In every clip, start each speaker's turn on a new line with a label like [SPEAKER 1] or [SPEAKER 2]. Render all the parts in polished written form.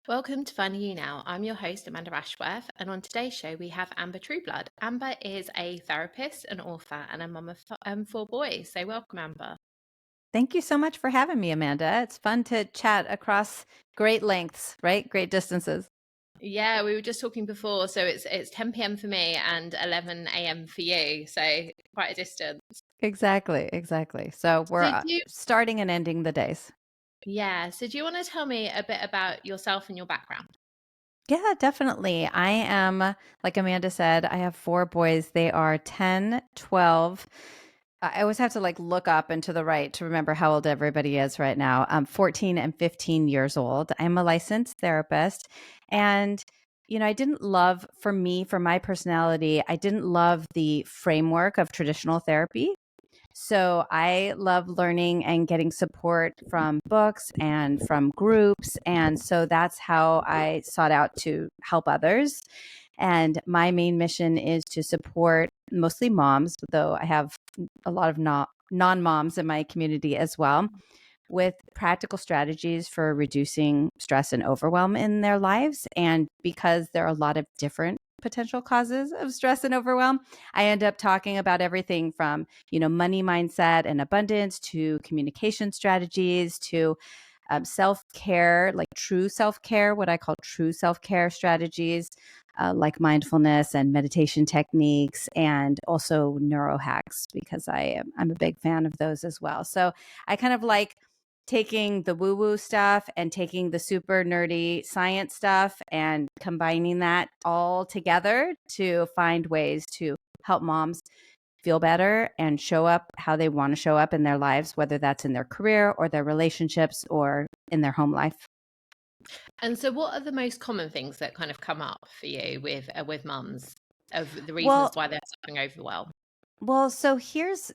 [SPEAKER 1] Welcome to Finding You Now. I'm your host, Amanda Ashworth, and on today's show, we have Amber Trueblood. Amber is a therapist, an author, and a mum of four boys. So, welcome, Amber.
[SPEAKER 2] Thank you so much for having me, Amanda. It's fun to chat across great lengths, right? Great distances.
[SPEAKER 1] Yeah, we were just talking before, so it's 10 p.m. for me and 11 a.m. for you, so quite a distance.
[SPEAKER 2] Exactly. So we're
[SPEAKER 1] So, do you,
[SPEAKER 2] starting and ending the days.
[SPEAKER 1] yeah, so do you want to tell me a bit about yourself and your background?
[SPEAKER 2] Yeah, definitely. I am, like Amanda said, I have four boys. They are 10, 12. I always have to look up and to the right to remember how old everybody is right now. 14 and 15 years old. I'm a licensed therapist. And, I didn't love, for my personality, I didn't love the framework of traditional therapy. So I love learning and getting support from books and from groups. And so that's how I sought out to help others. And my main mission is to support mostly moms, though I have a lot of non moms in my community as well, with practical strategies for reducing stress and overwhelm in their lives. And because there are a lot of different potential causes of stress and overwhelm, I end up talking about everything from, money mindset and abundance to communication strategies to self-care, like true self-care, what I call true self-care strategies, like mindfulness and meditation techniques, and also neuro hacks, because I'm a big fan of those as well. So I kind of like taking the woo-woo stuff and taking the super nerdy science stuff and combining that all together to find ways to help moms feel better and show up how they want to show up in their lives, whether that's in their career or their relationships or in their home life.
[SPEAKER 1] And so, what are the most common things that kind of come up for you with mums of the reasons
[SPEAKER 2] Well,
[SPEAKER 1] why they're suffering overwhelm?
[SPEAKER 2] so here's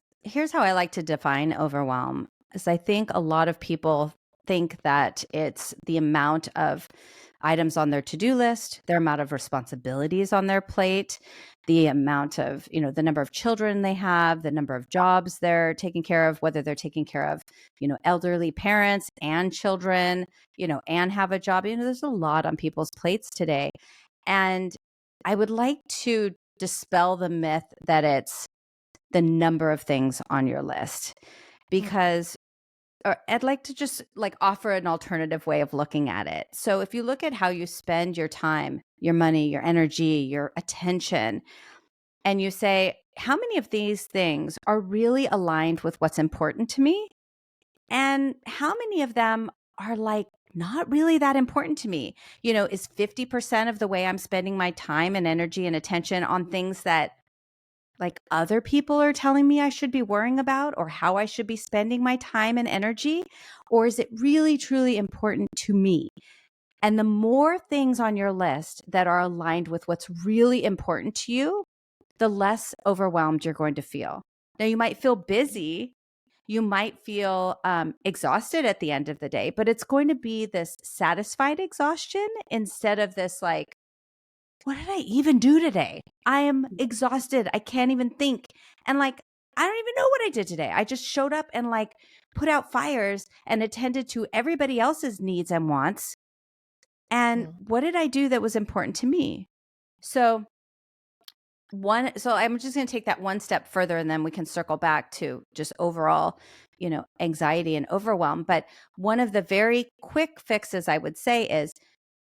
[SPEAKER 2] how I like to define overwhelm. Is I think a lot of people think that it's the amount of items on their to-do list, their amount of responsibilities on their plate, the amount of, the number of children they have, the number of jobs they're taking care of, whether they're taking care of, elderly parents and children, and have a job. There's a lot on people's plates today. And I would like to dispel the myth that it's the number of things on your list, because or I'd like to just offer an alternative way of looking at it. So if you look at how you spend your time, your money, your energy, your attention, and you say, how many of these things are really aligned with what's important to me? And how many of them are not really that important to me? Is 50% of the way I'm spending my time and energy and attention on things that other people are telling me I should be worrying about, or how I should be spending my time and energy? Or is it really, truly important to me? And the more things on your list that are aligned with what's really important to you, the less overwhelmed you're going to feel. Now, you might feel busy. You might feel exhausted at the end of the day, but it's going to be this satisfied exhaustion instead of this what did I even do today? I am exhausted. I can't even think. And I don't even know what I did today. I just showed up and put out fires and attended to everybody else's needs and wants. And
[SPEAKER 1] Mm.
[SPEAKER 2] what did I do that was important to me? So I'm just going to take that one step further, and then we can circle back to just overall, anxiety and overwhelm. But one of the very quick fixes I would say is,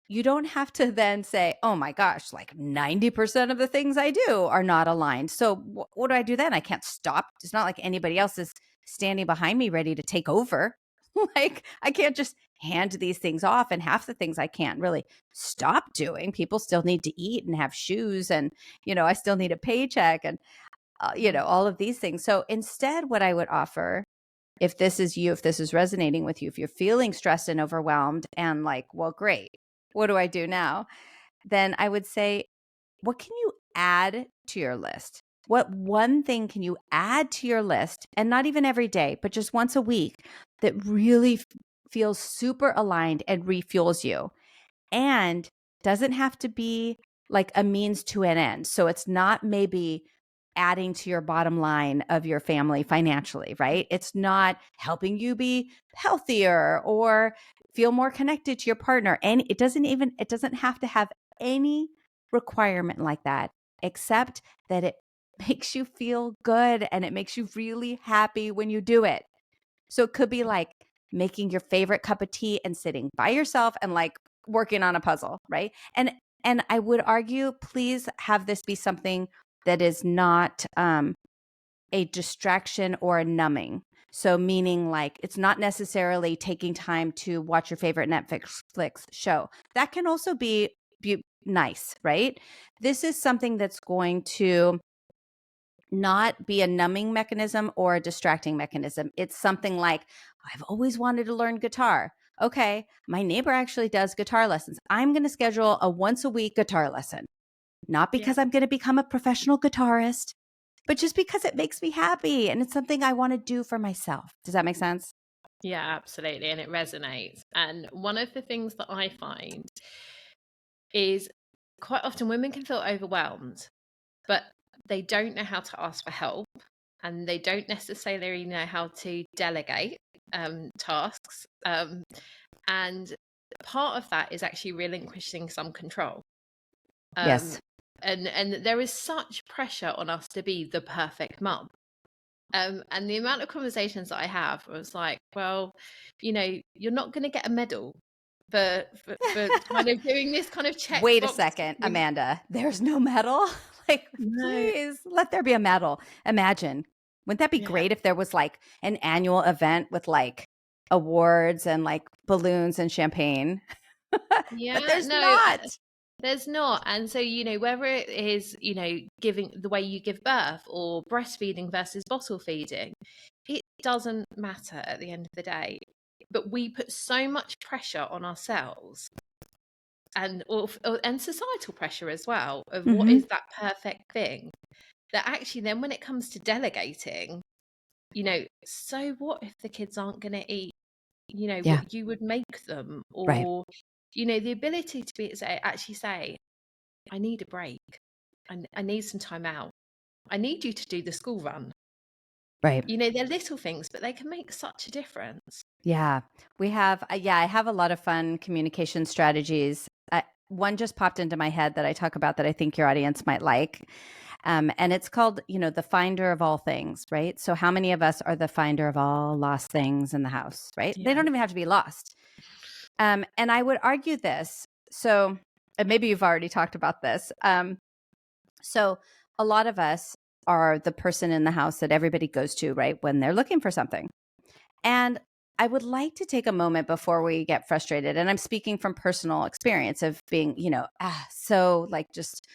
[SPEAKER 2] you don't have to then say, oh my gosh, 90% of the things I do are not aligned. So what do I do then? I can't stop. It's not like anybody else is standing behind me ready to take over. I can't just hand these things off, and half the things I can't really stop doing. People still need to eat and have shoes, and, I still need a paycheck, and, all of these things. So instead, what I would offer, if this is you, if this is resonating with you, if you're feeling stressed and overwhelmed and well, great, what do I do now? Then I would say, what can you add to your list? What one thing can you add to your list, and not even every day, but just once a week, that really feels super aligned and refuels you, and doesn't have to be like a means to an end. So it's not maybe adding to your bottom line of your family financially, right? It's not helping you be healthier or feel more connected to your partner. And it doesn't have to have any requirement like that, except that it makes you feel good and it makes you really happy when you do it. So it could be like making your favorite cup of tea and sitting by yourself and like working on a puzzle, right? And I would argue, please have this be something that is not a distraction or a numbing. So meaning like it's not necessarily taking time to watch your favorite Netflix show. That can also be nice, right? This is something that's going to not be a numbing mechanism or a distracting mechanism. It's something like, I've always wanted to learn guitar. Okay, my neighbor actually does guitar lessons. I'm going to schedule a once a week guitar lesson, not
[SPEAKER 1] Yeah.
[SPEAKER 2] because I'm going to become a professional guitarist, but just because it makes me happy and it's something I want to do for myself. Does that make sense?
[SPEAKER 1] Yeah, absolutely. And it resonates. And one of the things that I find is quite often women can feel overwhelmed, but they don't know how to ask for help and they don't necessarily know how to delegate tasks. And part of that is actually relinquishing some control. Um,
[SPEAKER 2] Yes.
[SPEAKER 1] and there is such pressure on us to be the perfect mum. And the amount of conversations that I have was like, well, you're not going to get a medal for kind of doing this kind of
[SPEAKER 2] Wait a
[SPEAKER 1] checkbox.
[SPEAKER 2] second, Amanda. There's no medal? Like,
[SPEAKER 1] No,
[SPEAKER 2] please let there be a medal. Imagine. Wouldn't that be
[SPEAKER 1] yeah,
[SPEAKER 2] great if there was like an annual event with like awards and like balloons and champagne? But
[SPEAKER 1] yeah,
[SPEAKER 2] there's
[SPEAKER 1] no,
[SPEAKER 2] not.
[SPEAKER 1] there's not. And so, whether it is, giving the way you give birth or breastfeeding versus bottle feeding, it doesn't matter at the end of the day. But we put so much pressure on ourselves and societal pressure as well of what
[SPEAKER 2] Hmm.
[SPEAKER 1] is that perfect thing that actually then when it comes to delegating, so what if the kids aren't going to eat,
[SPEAKER 2] Yeah,
[SPEAKER 1] what you would make them,
[SPEAKER 2] right,
[SPEAKER 1] or the ability to actually say, I need a break. I need some time out. I need you to do the school run.
[SPEAKER 2] right.
[SPEAKER 1] They're little things, but they can make such a difference.
[SPEAKER 2] Yeah, we have, yeah, I have a lot of fun communication strategies. One just popped into my head that I talk about that I think your audience might like. And it's called, the finder of all things, right? So, how many of us are the finder of all lost things in the house, right? They
[SPEAKER 1] Yeah.
[SPEAKER 2] don't even have to be lost. And I would argue this. So, and maybe you've already talked about this. So, a lot of us are the person in the house that everybody goes to, right? When they're looking for something. And I would like to take a moment before we get frustrated. And I'm speaking from personal experience of being, so like just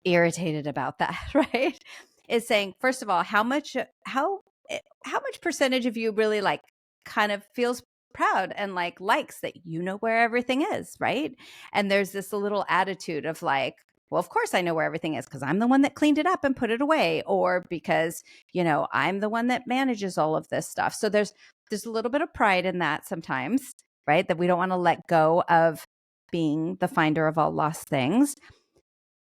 [SPEAKER 2] irritated about that, right? Is saying, first of all, how much percentage of you really like kind of feels proud and like likes that you know where everything is, right? And there's this little attitude of like, well, of course I know where everything is because I'm the one that cleaned it up and put it away, or because, I'm the one that manages all of this stuff. So there's a little bit of pride in that sometimes, right? That we don't want to let go of being the finder of all lost things.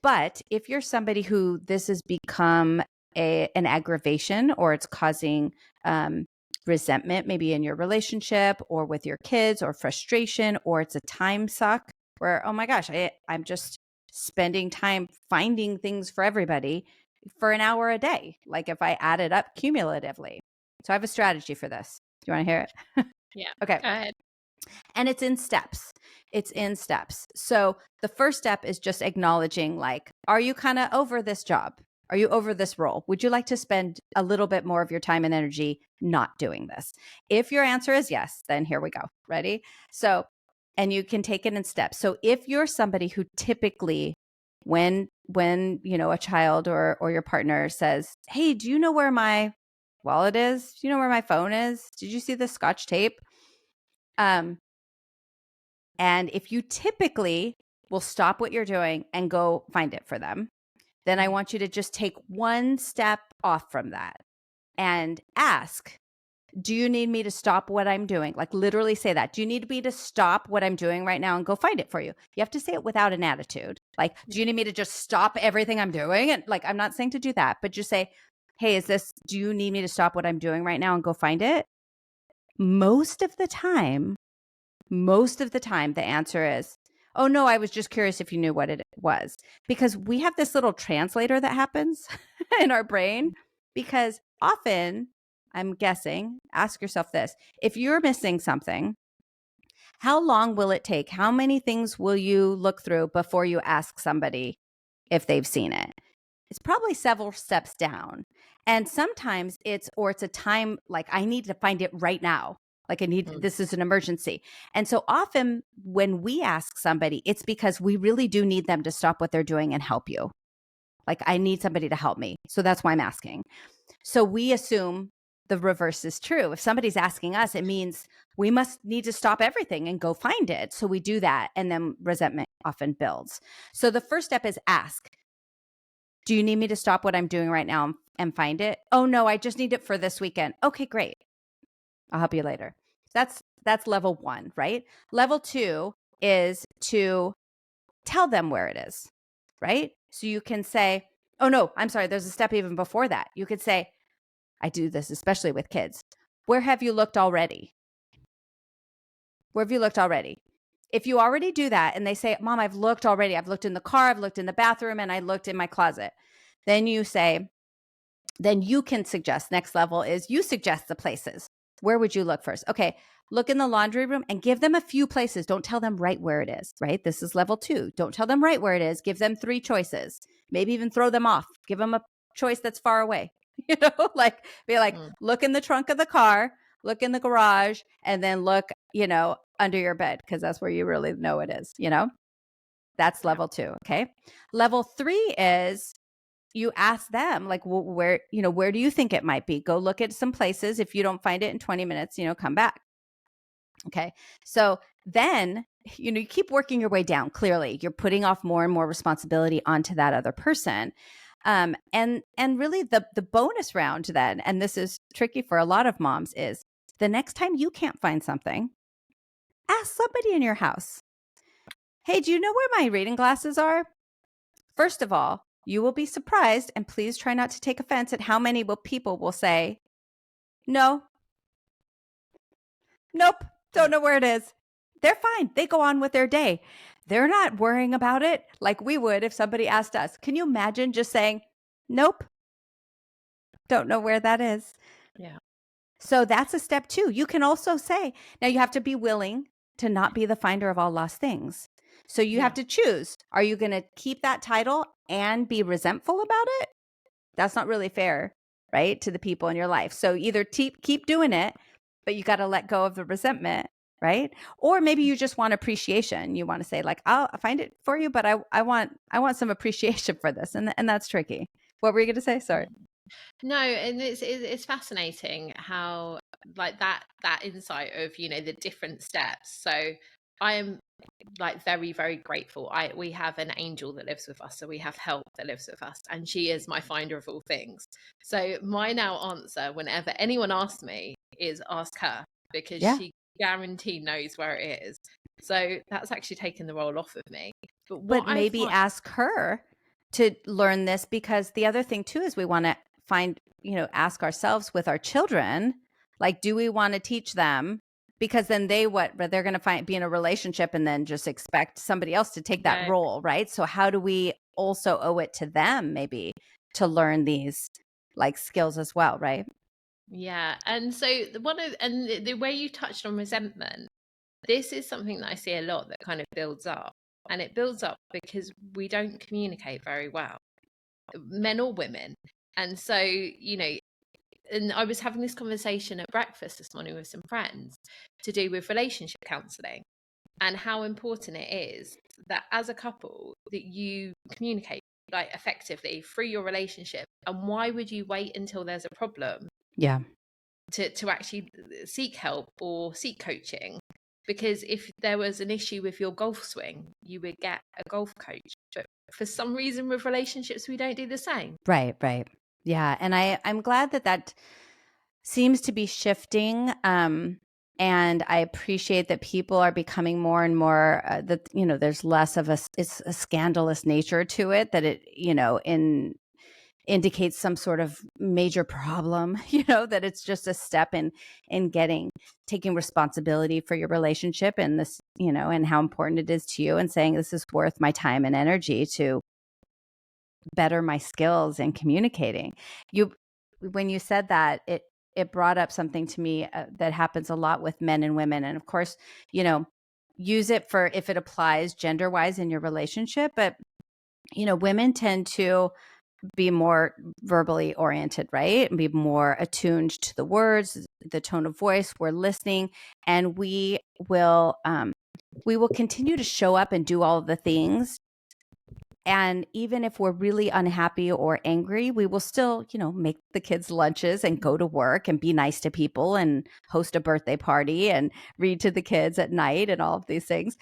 [SPEAKER 2] But if you're somebody who this has become an aggravation, or it's causing resentment, maybe in your relationship or with your kids, or frustration, or it's a time suck where, oh my gosh, I'm just spending time finding things for everybody for an hour a day. Like if I add it up cumulatively. So I have a strategy for this. Do you want to hear it?
[SPEAKER 1] Yeah.
[SPEAKER 2] Okay.
[SPEAKER 1] Go ahead.
[SPEAKER 2] And it's in steps. It's in steps. So the first step is just acknowledging, like, are you kind of over this job? Are you over this role? Would you like to spend a little bit more of your time and energy not doing this? If your answer is yes, then here we go. Ready? So, and you can take it in steps. So if you're somebody who typically, when a child or your partner says, hey, do you know where my wallet is? Do you know where my phone is? Did you see the scotch tape? And if you typically will stop what you're doing and go find it for them, then I want you to just take one step off from that and ask, do you need me to stop what I'm doing? Like literally say that. Do you need me to stop what I'm doing right now and go find it for you? You have to say it without an attitude. Like, do you need me to just stop everything I'm doing? And like, I'm not saying to do that, but just say, hey, do you need me to stop what I'm doing right now and go find it? Most of the time, Most of the time, the answer is, oh, no, I was just curious if you knew what it was. Because we have this little translator that happens in our brain. Because often, I'm guessing, ask yourself this. If you're missing something, how long will it take? How many things will you look through before you ask somebody if they've seen it? It's probably several steps down. And sometimes it's a time like I need to find it right now. Like this is an emergency. And so often when we ask somebody, it's because we really do need them to stop what they're doing and help you. Like I need somebody to help me. So that's why I'm asking. So we assume the reverse is true. If somebody's asking us, it means we must need to stop everything and go find it. So we do that. And then resentment often builds. So the first step is ask. Do you need me to stop what I'm doing right now and find it? Oh, no, I just need it for this weekend. Okay, great. I'll help you later. That's level 1, right? Level 2 is to tell them where it is, right? So you can say, oh, no, I'm sorry. There's a step even before that. You could say, I do this, especially with kids. Where have you looked already? Where have you looked already? If you already do that and they say, Mom, I've looked already. I've looked in the car, I've looked in the bathroom, and I looked in my closet. Then you say, then you can suggest, next level is you suggest the places. Where would you look first? Okay, look in the laundry room and give them a few places. Don't tell them right where it is, right? This is level 2. Don't tell them right where it is. Give them 3 choices. Maybe even throw them off. Give them a choice that's far away. Like be like, look in the trunk of the car, look in the garage, and then look, under your bed because that's where you really know it is, That's level 2, okay? Level 3 is you ask them like, well, where do you think it might be? Go look at some places. If you don't find it in 20 minutes, come back. Okay. So then, you keep working your way down. Clearly, you're putting off more and more responsibility onto that other person. And really the bonus round then, and this is tricky for a lot of moms, is the next time you can't find something, ask somebody in your house. Hey, do you know where my reading glasses are? First of all, you will be surprised, and please try not to take offense at how many people will say, no, nope, don't know where it is. They're fine. They go on with their day. They're not worrying about it like we would if somebody asked us. Can you imagine just saying, nope, don't know where that is?
[SPEAKER 1] Yeah.
[SPEAKER 2] So that's a step 2. You can also say, now you have to be willing to not be the finder of all lost things. So you have to choose. Are you going to keep that title and be resentful about it? That's not really fair, right, to the people in your life. So either keep doing it, but you got to let go of the resentment, right? Or maybe you just want appreciation. You want to say like, I'll find it for you, but I want some appreciation for this. And that's tricky. What were you going to say? Sorry.
[SPEAKER 1] No, and it's fascinating how like that insight of the different steps. So I am like very, very grateful. We have an angel that lives with us, so we have help that lives with us, and she is my finder of all things. So my now answer whenever anyone asks me is ask her, because she guaranteed knows where it is. So that's actually taken the role off of me.
[SPEAKER 2] But maybe ask her to learn this, because the other thing too is we want to find, ask ourselves with our children, like, do we want to teach them? Because then they're going to be in a relationship and then just expect somebody else to take that role, right? So how do we also owe it to them maybe to learn these like skills as well, right?
[SPEAKER 1] Yeah. And so the way you touched on resentment, this is something that I see a lot that kind of builds up. And it builds up because we don't communicate very well, men or women. And so, and I was having this conversation at breakfast this morning with some friends to do with relationship counseling and how important it is that as a couple that you communicate like effectively through your relationship. And why would you wait until there's a problem?
[SPEAKER 2] Yeah.
[SPEAKER 1] To actually seek help or seek coaching? Because if there was an issue with your golf swing, you would get a golf coach. But for some reason with relationships, we don't do the same.
[SPEAKER 2] Right. Yeah. And I'm glad that seems to be shifting. And I appreciate that people are becoming more and more there's less of it's a scandalous nature to it, that it, indicates some sort of major problem, that it's just a step in taking responsibility for your relationship and this, and how important it is to you, and saying this is worth my time and energy to better my skills in communicating. When you said that, it brought up something to me that happens a lot with men and women. And of course, use it for if it applies gender wise in your relationship. But, women tend to be more verbally oriented, right? And be more attuned to the words, the tone of voice. We're listening, and we will continue to show up and do all of the things. And even if we're really unhappy or angry, we will still, make the kids lunches and go to work and be nice to people and host a birthday party and read to the kids at night and all of these things.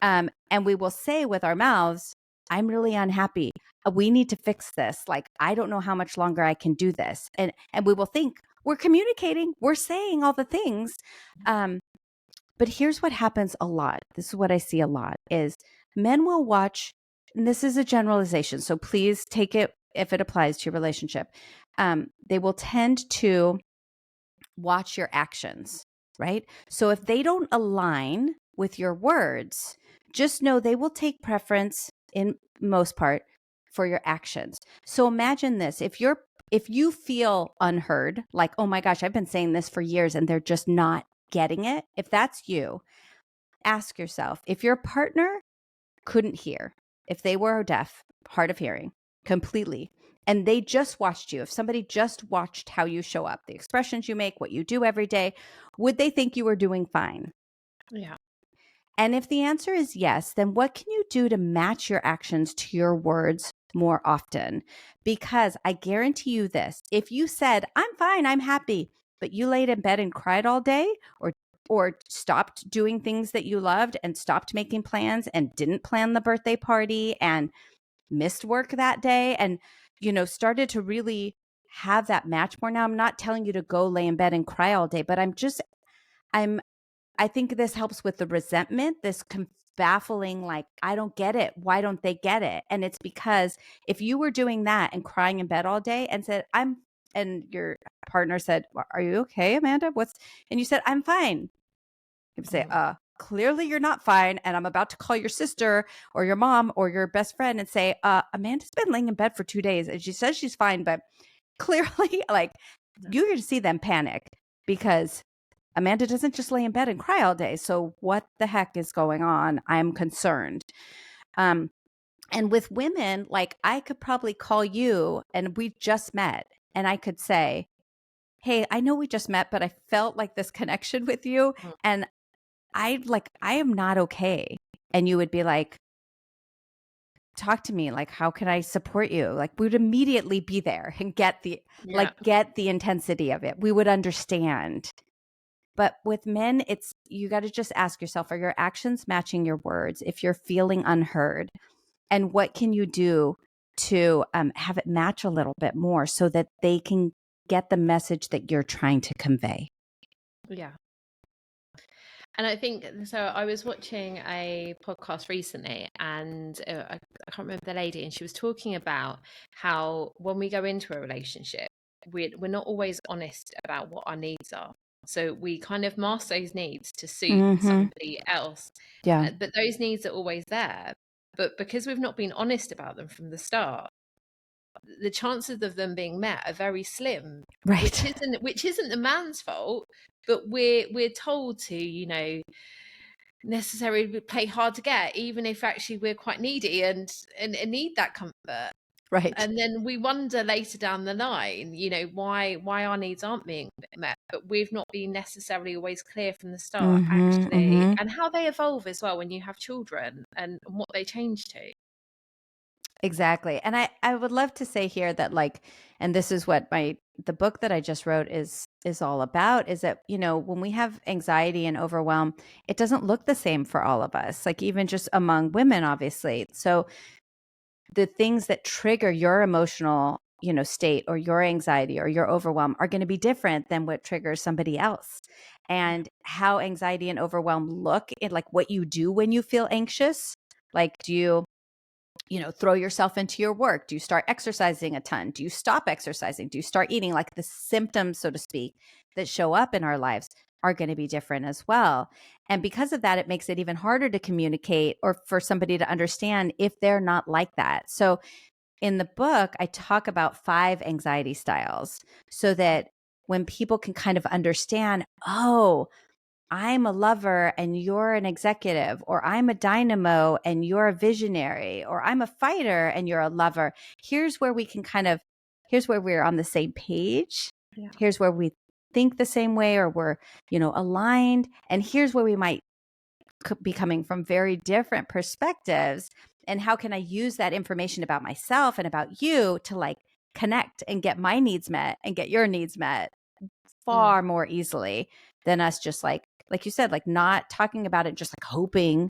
[SPEAKER 2] And we will say with our mouths, I'm really unhappy. We need to fix this. Like, I don't know how much longer I can do this. And we will think we're communicating, we're saying all the things. But here's what happens a lot. This is what I see a lot is men will watch, and this is a generalization, so please take it if it applies to your relationship. They will tend to watch your actions, right? So if they don't align with your words, just know they will take preference in most part for your actions. So imagine this, if you feel unheard, like, oh my gosh, I've been saying this for years and they're just not getting it. If that's you, ask yourself, if your partner couldn't hear, if they were deaf, hard of hearing completely, and they just watched you, if somebody just watched how you show up, the expressions you make, what you do every day, would they think you were doing fine?
[SPEAKER 1] Yeah.
[SPEAKER 2] And if the answer is yes, then what can you do to match your actions to your words more often? Because I guarantee you this, if you said, I'm fine, I'm happy, but you laid in bed and cried all day, or stopped doing things that you loved and stopped making plans and didn't plan the birthday party and missed work that day and, started to really have that match more. Now, I'm not telling you to go lay in bed and cry all day, but I think this helps with the resentment, this baffling, like, I don't get it. Why don't they get it? And it's because if you were doing that and crying in bed all day and said, and your partner said, are you okay, Amanda? And you said, I'm fine. You say, clearly you're not fine. And I'm about to call your sister or your mom or your best friend and say, Amanda's been laying in bed for 2 days and she says she's fine. But clearly, like, you're going to see them panic because Amanda doesn't just lay in bed and cry all day. So what the heck is going on? I'm concerned. And with women, like, I could probably call you and we just met and I could say, hey, I know we just met, but I felt like this connection with you. And I am not okay. And you would be like, talk to me. Like, how can I support you? Like, we would immediately be there and get the intensity of it. We would understand. But with men, you got to just ask yourself, are your actions matching your words? If you're feeling unheard, and what can you do to have it match a little bit more so that they can get the message that you're trying to convey?
[SPEAKER 1] Yeah. And I think so. I was watching a podcast recently, and I can't remember the lady, and she was talking about how when we go into a relationship, we're not always honest about what our needs are. So we kind of mask those needs to suit somebody else.
[SPEAKER 2] Yeah.
[SPEAKER 1] But those needs are always there. But because we've not been honest about them from the start, the chances of them being met are very slim.
[SPEAKER 2] Right.
[SPEAKER 1] Which isn't the man's fault, but we're told to, necessarily play hard to get, even if actually we're quite needy and need that comfort.
[SPEAKER 2] Right.
[SPEAKER 1] And then we wonder later down the line, why our needs aren't being met, but we've not been necessarily always clear from the start, actually, and how they evolve as well when you have children and what they change to.
[SPEAKER 2] Exactly. And I would love to say here that, like, and this is what the book that I just wrote is all about, is that, when we have anxiety and overwhelm, it doesn't look the same for all of us, like even just among women, obviously. So the things that trigger your emotional, state or your anxiety or your overwhelm are going to be different than what triggers somebody else. And how anxiety and overwhelm look in, like, what you do when you feel anxious. Like, do throw yourself into your work? Do you start exercising a ton? Do you stop exercising? Do you start eating? Like the symptoms, so to speak, that show up in our lives are going to be different as well. And because of that, it makes it even harder to communicate or for somebody to understand if they're not like that. So in the book, I talk about 5 anxiety styles so that when people can kind of understand, oh, I'm a lover and you're an executive, or I'm a dynamo and you're a visionary, or I'm a fighter and you're a lover. Here's where here's where we're on the same page.
[SPEAKER 1] Yeah.
[SPEAKER 2] Here's where we think the same way, or we're, aligned. And here's where we might be coming from very different perspectives. And how can I use that information about myself and about you to like connect and get my needs met and get your needs met
[SPEAKER 1] Mm.
[SPEAKER 2] far more easily than us just like you said, like not talking about it, just like hoping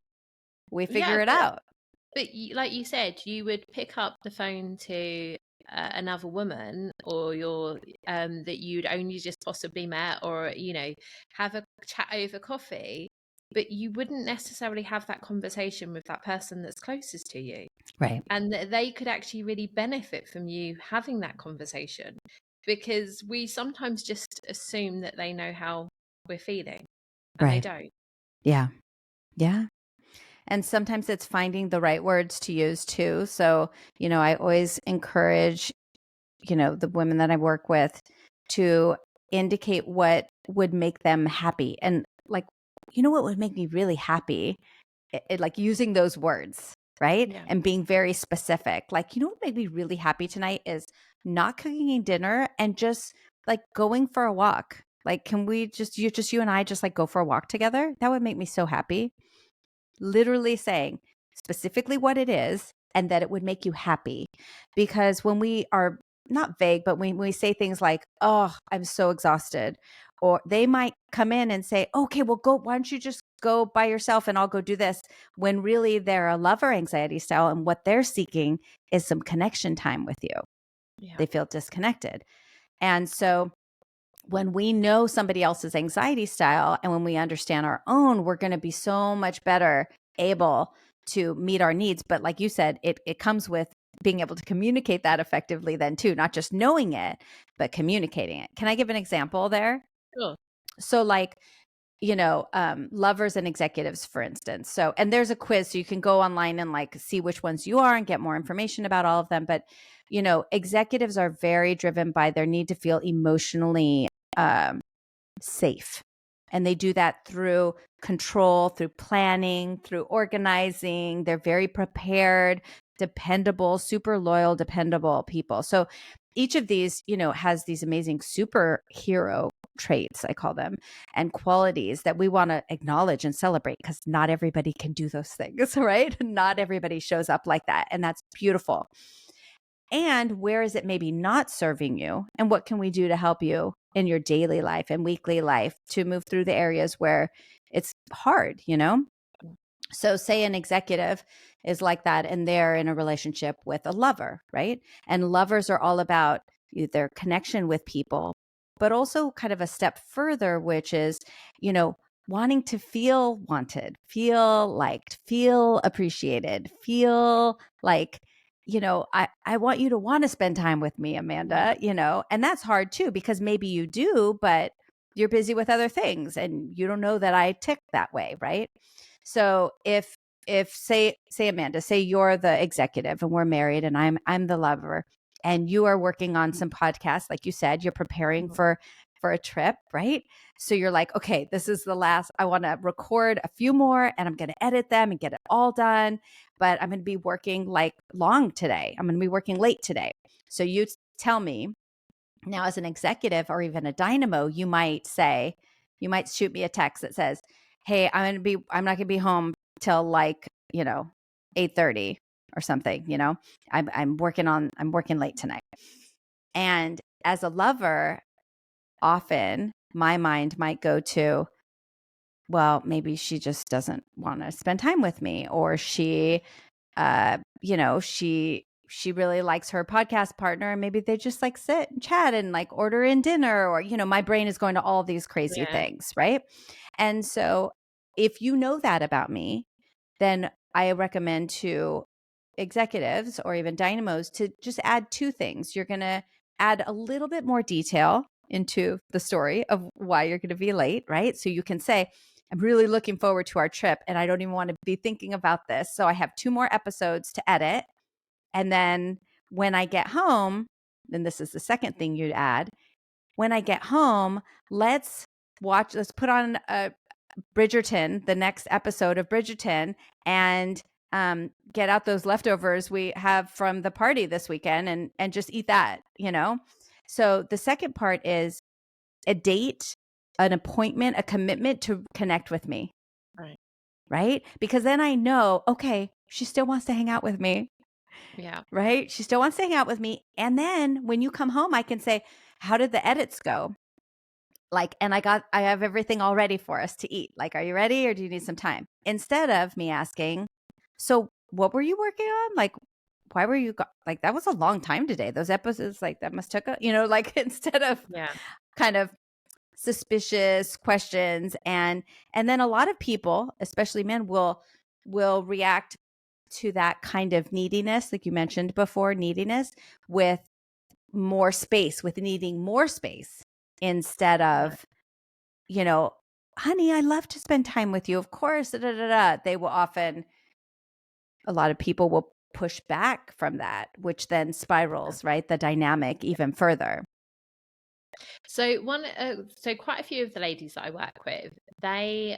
[SPEAKER 2] we
[SPEAKER 1] Yeah,
[SPEAKER 2] figure it out.
[SPEAKER 1] but like you said, you would pick up the phone to another woman, or your that you'd only just possibly met, or have a chat over coffee, but you wouldn't necessarily have that conversation with that person that's closest to you,
[SPEAKER 2] Right.
[SPEAKER 1] and they could actually really benefit from you having that conversation, because we sometimes just assume that they know how we're feeling, and they
[SPEAKER 2] Right.
[SPEAKER 1] don't.
[SPEAKER 2] Yeah. Yeah. And sometimes it's finding the right words to use too. So, I always encourage, the women that I work with to indicate what would make them happy. And like, what would make me really happy? Like using those words, right?
[SPEAKER 1] Yeah.
[SPEAKER 2] And being very specific. Like, what made me really happy tonight is not cooking dinner and just like going for a walk. Like, can we you and I just like go for a walk together? That would make me so happy. Literally saying specifically what it is and that it would make you happy. Because when we are not vague, but when we say things like, oh, I'm so exhausted, or they might come in and say, okay, well, why don't you just go by yourself and I'll go do this, when really they're a lover anxiety style and what they're seeking is some connection time with you.
[SPEAKER 1] Yeah.
[SPEAKER 2] They feel disconnected. And so when we know somebody else's anxiety style and when we understand our own, we're going to be so much better able to meet our needs. But like you said, it comes with being able to communicate that effectively then too, not just knowing it, but communicating it. Can I give an example there?
[SPEAKER 1] Sure.
[SPEAKER 2] So like, lovers and executives, for instance. So, and there's a quiz, so you can go online and like see which ones you are and get more information about all of them. But, executives are very driven by their need to feel emotionally safe. And they do that through control, through planning, through organizing. They're very prepared, dependable, super loyal, dependable people. So each of these, has these amazing superhero traits, I call them, and qualities that we want to acknowledge and celebrate, because not everybody can do those things, right? Not everybody shows up like that. And that's beautiful. And where is it maybe not serving you? And what can we do to help you in your daily life and weekly life to move through the areas where it's hard, So say an executive is like that and they're in a relationship with a lover, right? And lovers are all about their connection with people, but also kind of a step further, which is, wanting to feel wanted, feel liked, feel appreciated, feel like, I want you to want to spend time with me, Amanda, and that's hard too, because maybe you do, but you're busy with other things and you don't know that I tick that way, right? So if say Amanda, say you're the executive and we're married and I'm the lover, and you are working on some podcasts, like you said, you're preparing
[SPEAKER 1] Mhm.
[SPEAKER 2] for a trip, right? So you're like, okay, this is the last, I want to record a few more and I'm going to edit them and get it all done, but I'm going to be working like long today. I'm going to be working late today. So you tell me now, as an executive or even a dynamo, you might shoot me a text that says, hey, I'm not gonna be home till like, 8:30 or something, I'm working late tonight. And as a lover, often my mind might go to, well, maybe she just doesn't want to spend time with me, or she she really likes her podcast partner and maybe they just like sit and chat and like order in dinner, or my brain is going to all these crazy
[SPEAKER 1] Yeah.
[SPEAKER 2] things, right? And so if you know that about me, then I recommend to executives or even dynamos to just add two things. You're going to add a little bit more detail into the story of why you're going to be late, right? So you can say, I'm really looking forward to our trip and I don't even want to be thinking about this. So I have 2 more episodes to edit. And then when I get home, then this is the second thing you'd add. When I get home, let's put on Bridgerton, the next episode of Bridgerton, and get out those leftovers we have from the party this weekend and just eat that, you know? So the second part is a date, an appointment, a commitment to connect with me.
[SPEAKER 1] Right.
[SPEAKER 2] Right? Because then I know, okay, she still wants to hang out with me.
[SPEAKER 1] Yeah.
[SPEAKER 2] Right? She still wants to hang out with me. And then when you come home, I can say, how did the edits go? Like, and I have everything all ready for us to eat. Like, are you ready or do you need some time? Instead of me asking, so what were you working on? Like, why were you like, that was a long time today. Those episodes, like that must took like instead of kind of suspicious questions. And then a lot of people, especially men, will react to that kind of neediness, like you mentioned before, neediness with more space, with needing more space instead of, honey, I love to spend time with you. Of course, they will often, a lot of people will push back from that, which then spirals, right? The dynamic even further.
[SPEAKER 1] So quite a few of the ladies that I work with, they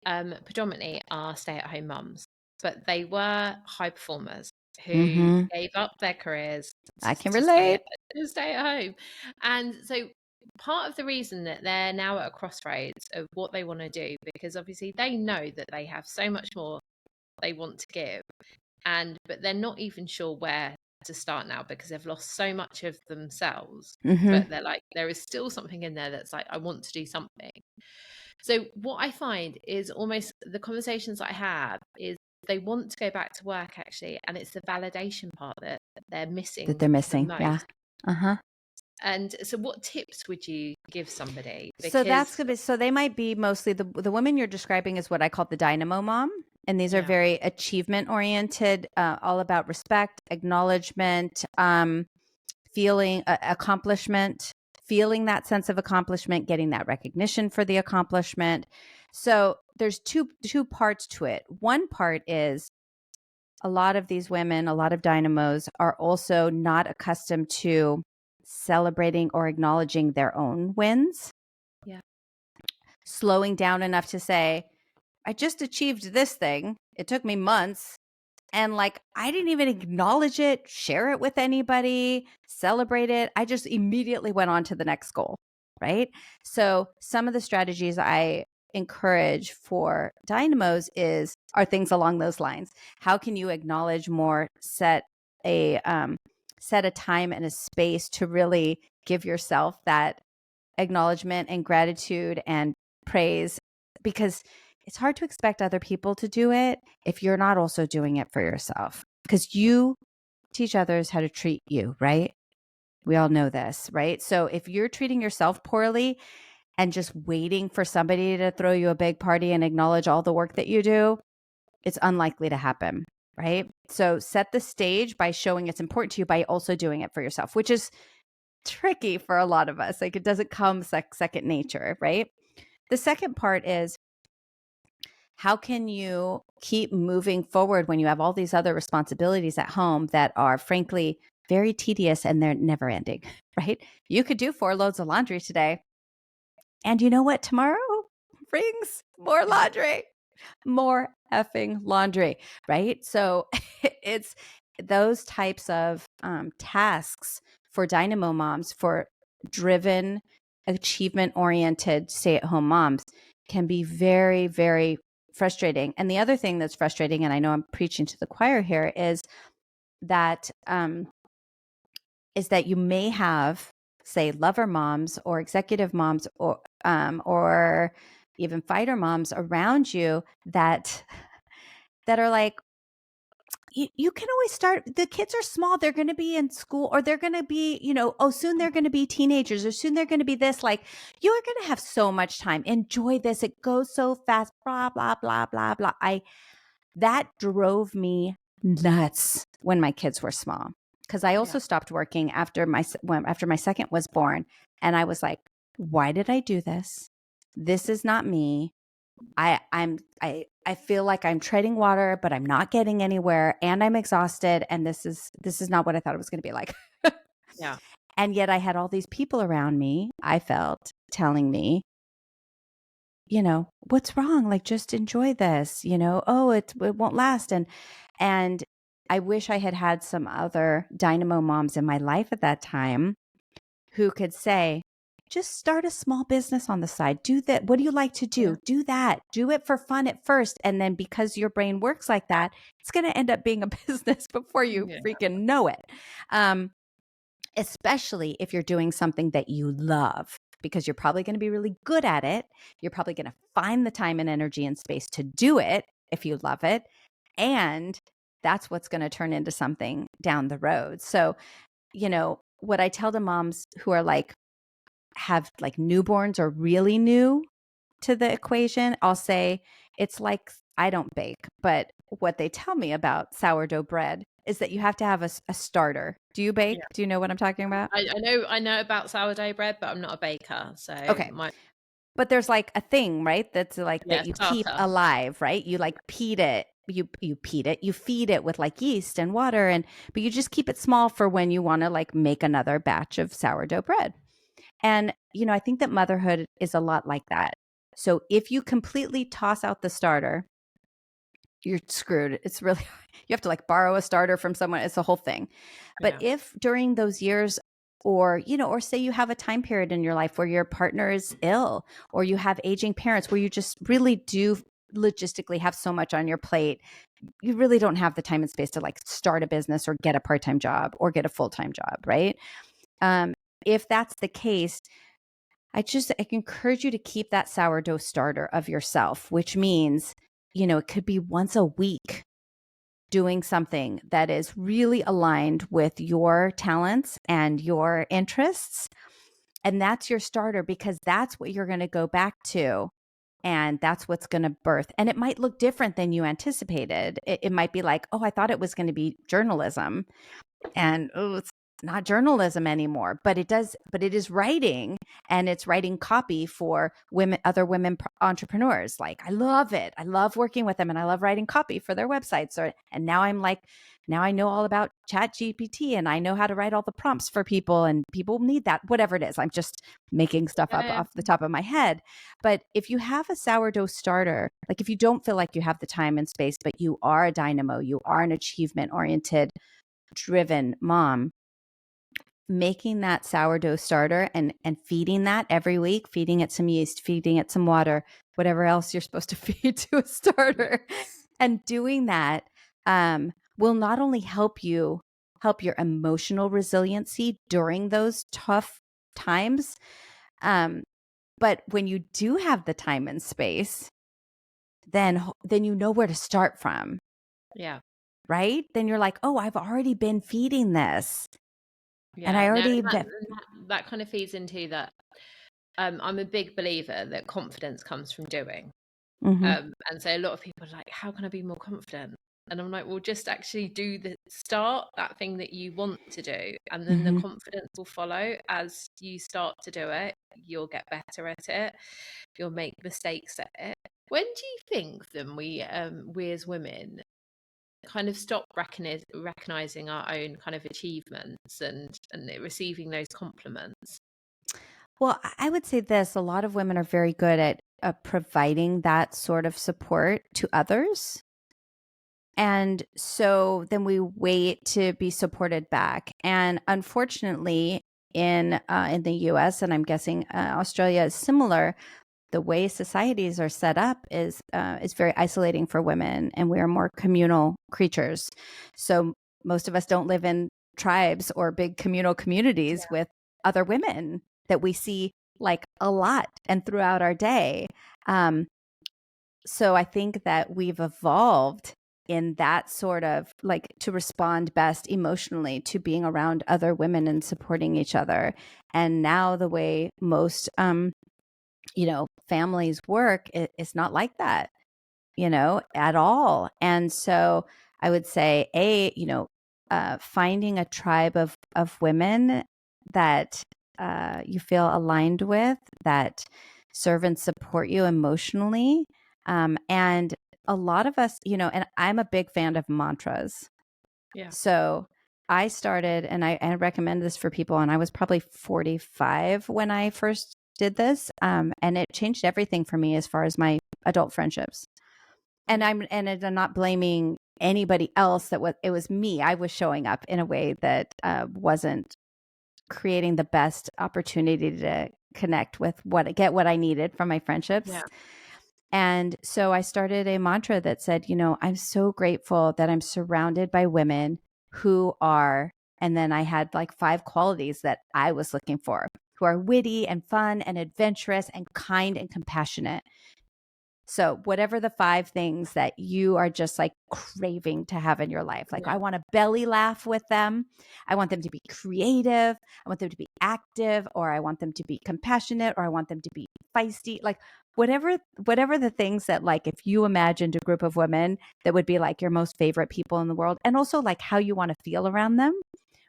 [SPEAKER 1] predominantly are stay-at-home mums, but they were high performers who gave up their careers
[SPEAKER 2] I can
[SPEAKER 1] to
[SPEAKER 2] relate.
[SPEAKER 1] stay at home. And so part of the reason that they're now at a crossroads of what they want to do, because obviously they know that they have so much more they want to give, but they're not even sure where to start now because they've lost so much of themselves. But they're like, there is still something in there that's like, I want to do something. So what I find is almost the conversations I have is they want to go back to work actually, and it's the validation part that they're missing.
[SPEAKER 2] Yeah.
[SPEAKER 1] And so what tips would you give somebody?
[SPEAKER 2] Because so they might be mostly the women you're describing is what I call the dynamo mom. And these are very achievement oriented, all about respect, acknowledgement, feeling accomplishment, feeling that sense of accomplishment, getting that recognition for the accomplishment. So there's two parts to it. One part is a lot of these women, a lot of dynamos are also not accustomed to celebrating or acknowledging their own wins.
[SPEAKER 1] Yeah.
[SPEAKER 2] Slowing down enough to say, I just achieved this thing. It took me months. And like, I didn't even acknowledge it, share it with anybody, celebrate it. I just immediately went on to the next goal. Right. So some of the strategies I encourage for dynamos are things along those lines. How can you acknowledge more, set a time and a space to really give yourself that acknowledgement and gratitude and praise, because it's hard to expect other people to do it if you're not also doing it for yourself, because you teach others how to treat you, right? We all know this, right? So if you're treating yourself poorly and just waiting for somebody to throw you a big party and acknowledge all the work that you do, it's unlikely to happen, right? So set the stage by showing it's important to you by also doing it for yourself, which is tricky for a lot of us. Like, it doesn't come second nature, right? The second part is, how can you keep moving forward when you have all these other responsibilities at home that are frankly very tedious and they're never ending, right? You could do 4 loads of laundry today. And you know what? Tomorrow brings more laundry, more effing laundry, right? So it's those types of tasks for dynamo moms, for driven, achievement-oriented stay-at-home moms, can be very, very frustrating. And the other thing that's frustrating, and I know I'm preaching to the choir here, is that you may have, say, lover moms or executive moms or even fighter moms around you that are like, you can always start. The kids are small. They're going to be in school, or they're going to be, soon they're going to be teenagers, or soon they're going to be this. Like, you are going to have so much time. Enjoy this. It goes so fast, blah, blah, blah, blah, blah. That drove me nuts when my kids were small, because I also
[SPEAKER 1] Yeah.
[SPEAKER 2] stopped working after my second was born, and I was like, why did I do this? This is not me. I feel like I'm treading water, but I'm not getting anywhere, and I'm exhausted, and this is not what I thought it was going to be like.
[SPEAKER 1] Yeah.
[SPEAKER 2] And yet I had all these people around me, I felt, telling me, what's wrong? Like, just enjoy this, oh, it won't last. And I wish I had had some other dynamo moms in my life at that time who could say, just start a small business on the side. Do that. What do you like to
[SPEAKER 1] Yeah.
[SPEAKER 2] do? Do that. Do it for fun at first. And then because your brain works like that, it's going to end up being a business before you
[SPEAKER 1] Yeah.
[SPEAKER 2] freaking know it. Especially if you're doing something that you love, because you're probably going to be really good at it. You're probably going to find the time and energy and space to do it if you love it. And that's what's going to turn into something down the road. So, what I tell the moms who are like, have like newborns or really new to the equation, I'll say it's like, I don't bake, but what they tell me about sourdough bread is that you have to have a starter. Do you bake?
[SPEAKER 1] Yeah.
[SPEAKER 2] Do you know what I'm talking about?
[SPEAKER 1] I know about sourdough bread, but I'm not a baker. So
[SPEAKER 2] Okay.
[SPEAKER 1] my
[SPEAKER 2] But there's like a thing, right? That's like
[SPEAKER 1] yeah,
[SPEAKER 2] that you keep
[SPEAKER 1] starter.
[SPEAKER 2] alive, right? You like peat it. You peat it. You feed it with like yeast and water, but you just keep it small for when you want to like make another batch of sourdough bread. And I think that motherhood is a lot like that. So if you completely toss out the starter, you're screwed. It's really, you have to like borrow a starter from someone. It's a whole thing. But
[SPEAKER 1] Yeah.
[SPEAKER 2] if during those years, or say you have a time period in your life where your partner is ill, or you have aging parents where you just really do logistically have so much on your plate, you really don't have the time and space to like start a business or get a part-time job or get a full-time job, right? Um, if that's the case, I encourage you to keep that sourdough starter of yourself, which means, it could be once a week doing something that is really aligned with your talents and your interests. And that's your starter, because that's what you're going to go back to. And that's what's going to birth. And it might look different than you anticipated. It might be like, oh, I thought it was going to be journalism. And it's not journalism anymore, but it is writing, and it's writing copy for other women entrepreneurs. Like, I love it. I love working with them, and I love writing copy for their websites. And now now I know all about Chat GPT, and I know how to write all the prompts for people, and people need that, whatever it is. I'm just making stuff up
[SPEAKER 1] Yeah.
[SPEAKER 2] off the top of my head. But if you have a sourdough starter, like if you don't feel like you have the time and space, but you are a dynamo, you are an achievement oriented driven mom, making that sourdough starter and feeding that every week, feeding it some yeast, feeding it some water, whatever else you're supposed to feed to a starter, and doing that will not only help your emotional resiliency during those tough times, but when you do have the time and space, then you know where to start from.
[SPEAKER 1] Yeah.
[SPEAKER 2] Right? Then you're like, oh, I've already been feeding this. And I
[SPEAKER 1] Yeah. No,
[SPEAKER 2] already
[SPEAKER 1] that kind of feeds into that. I'm a big believer that confidence comes from doing.
[SPEAKER 2] Mhm.
[SPEAKER 1] And so a lot of people are like, how can I be more confident? And I'm like, well, just actually do that thing that you want to do, and then the
[SPEAKER 2] Mhm.
[SPEAKER 1] confidence will follow as you start to do it. You'll get better at it. You'll make mistakes at it. When do you think then we as women kind of stop recognizing our own kind of achievements and receiving those compliments?
[SPEAKER 2] Well, I would say this, a lot of women are very good at providing that sort of support to others. And so then we wait to be supported back. And unfortunately, in the US, and I'm guessing Australia is similar, the way societies are set up is very isolating for women, and we are more communal creatures. So most of us don't live in tribes or big communal communities with other women that we see like a lot and throughout our day. So I think that we've evolved in that sort of like to respond best emotionally to being around other women and supporting each other. And now the way most families work, it's not like that, at all. And so I would say, finding a tribe of women that you feel aligned with, that serve and support you emotionally. And a lot of us, and I'm a big fan of mantras.
[SPEAKER 1] Yeah.
[SPEAKER 2] So I started, and I recommend this for people, and I was probably 45 when I first did this. And it changed everything for me as far as my adult friendships. And I'm not blaming anybody else. It was me. I was showing up in a way that wasn't creating the best opportunity to connect with get what I needed from my friendships.
[SPEAKER 1] Yeah.
[SPEAKER 2] And so I started a mantra that said, I'm so grateful that I'm surrounded by women who are, and then I had like 5 qualities that I was looking for, who are witty and fun and adventurous and kind and compassionate. So whatever the 5 things that you are just like craving to have in your life, like
[SPEAKER 1] Yeah.
[SPEAKER 2] I want to belly laugh with them. I want them to be creative. I want them to be active, or I want them to be compassionate, or I want them to be feisty. Like whatever the things that, like, if you imagined a group of women that would be like your most favorite people in the world, and also like how you want to feel around them,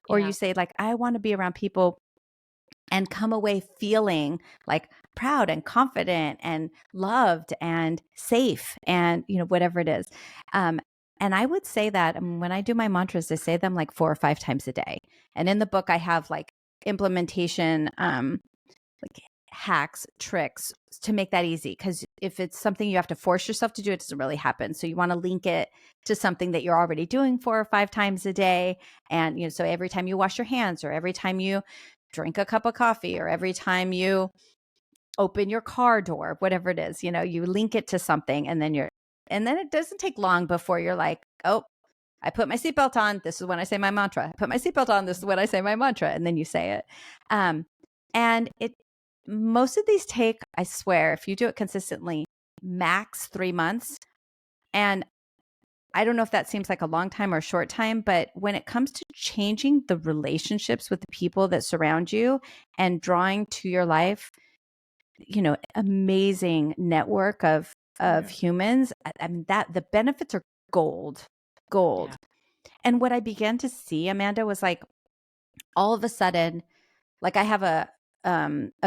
[SPEAKER 2] or
[SPEAKER 1] Yeah.
[SPEAKER 2] you say like, I want to be around people and come away feeling like proud and confident and loved and safe and, whatever it is. And I would say that, when I do my mantras, I say them like 4 or 5 times a day. And in the book, I have like implementation, like hacks, tricks to make that easy. Because if it's something you have to force yourself to do, it doesn't really happen. So you want to link it to something that you're already doing 4 or 5 times a day. And, so every time you wash your hands, or every time you drink a cup of coffee, or every time you open your car door, whatever it is, you link it to something, and then it doesn't take long before you're like, oh, I put my seatbelt on. This is when I say my mantra. I put my seatbelt on. This is when I say my mantra. And then you say it. And most of these take, I swear, if you do it consistently, max 3 months. And I don't know if that seems like a long time or a short time, but when it comes to changing the relationships with the people that surround you and drawing to your life, amazing network of humans, I mean, that the benefits are gold.
[SPEAKER 1] Yeah.
[SPEAKER 2] And what I began to see, Amanda, was like all of a sudden, like I have a